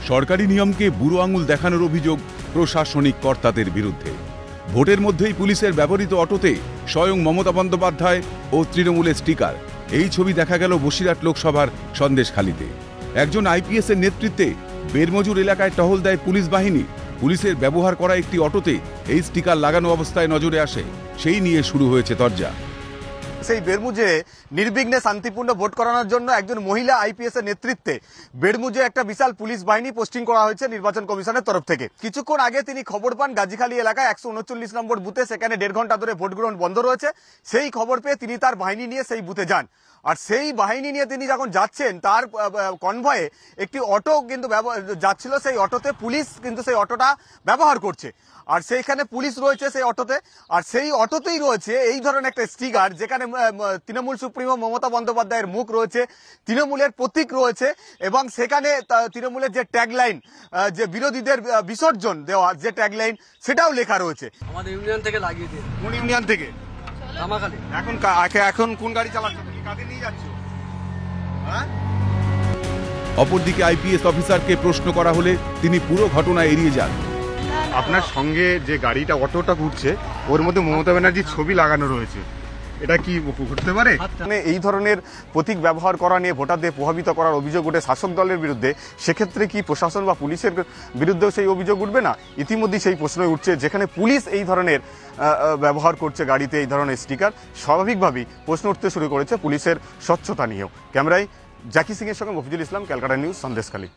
সরকারি নিয়মকে বুড়ো আঙুল দেখানোর অভিযোগ প্রশাসনিক কর্তাদের বিরুদ্ধে। ভোটের মধ্যেই পুলিশের ব্যবহৃত অটোতে স্বয়ং মমতা বন্দ্যোপাধ্যায় ও তৃণমূলের স্টিকার। এই ছবি দেখা গেল বসিরহাট লোকসভার সন্দেশখালীতে। একজন আইপিএস এর নেতৃত্বে বেরমজুর এলাকায় টহল দেয় পুলিশ বাহিনী। পুলিশের ব্যবহার করা একটি অটোতে এই স্টিকার লাগানো অবস্থায় নজরে আসে। সেই নিয়ে শুরু হয়েছে তরজা। সেই বেরমুজে নির্বিঘ্নে শান্তিপূর্ণ ভোট করানোর জন্য একজন মহিলা আইপিএস এর নেতৃত্বে বেরমুজে একটা বিশাল পুলিশ বাহিনী পোস্টিং করা হয়েছে নির্বাচন কমিশনের তরফ থেকে। কিছুক্ষণ আগে তিনি খবর পান গাজীখালী এলাকায় 139 নম্বর বুথে সেখানে 1.5 ঘন্টা ধরে ভোট গ্রহণ বন্ধ রয়েছে। সেই খবর পেয়ে তিনি তার বাহিনী নিয়ে সেই বুথে যান। আর সেই বাহিনী নিয়ে তিনি যখন যাচ্ছেন তার কনভয়ে একটি অটো কিন্তু যাচ্ছিল। সেই অটোতে পুলিশ কিন্তু সেই অটোটা ব্যবহার করছে। আর সেইখানে পুলিশ রয়েছে সেই অটোতে। আর সেই অটোতেই রয়েছে এই ধরনের একটা স্টিকার, যেখানে তৃণমূল সুপ্রিমো মমতা বন্দ্যোপাধ্যায়ের মুখ রয়েছে, তৃণমূলের প্রতীক রয়েছে এবং সেখানে তৃণমূলের যে ট্যাগলাইন, যে বিরোধীদের বিসর্জন দেওয়া যে ট্যাগলাইন, সেটাও লেখা রয়েছে। আমাদের ইউনিয়ন থেকে লাগিয়ে দিয়ে। কোন ইউনিয়ন থেকে? ধামাখালী। এখন কোন গাড়ি চালাচ্ছ? কাকে নিয়ে যাচ্ছ? হ্যাঁ। অপরদিকে আইপিএস অফিসারকে প্রশ্ন করা হলে তিনি পুরো ঘটনা এড়িয়ে যান। আপনার সঙ্গে যে গাড়িটা অটোটা ঘুরছে ওর মধ্যে মমতা ব্যানার্জির ছবি লাগানো রয়েছে, এটা কি ঘটতে পারে? এই ধরনের প্রতীক ব্যবহার করা নিয়ে ভোটারদের প্রভাবিত করার অভিযোগ উঠে শাসক দলের বিরুদ্ধে, সেক্ষেত্রে কি প্রশাসন বা পুলিশের বিরুদ্ধেও সেই অভিযোগ উঠবে না? ইতিমধ্যেই সেই প্রশ্ন উঠছে। যেখানে পুলিশ এই ধরনের ব্যবহার করছে গাড়িতে এই ধরনের স্টিকার, স্বাভাবিকভাবেই প্রশ্ন উঠতে শুরু করেছে পুলিশের স্বচ্ছতা নিয়েও। ক্যামেরায় জাকি সিং এর সঙ্গে মফিজুল ইসলাম, ক্যালকাটা নিউজ, সন্দেশখালী।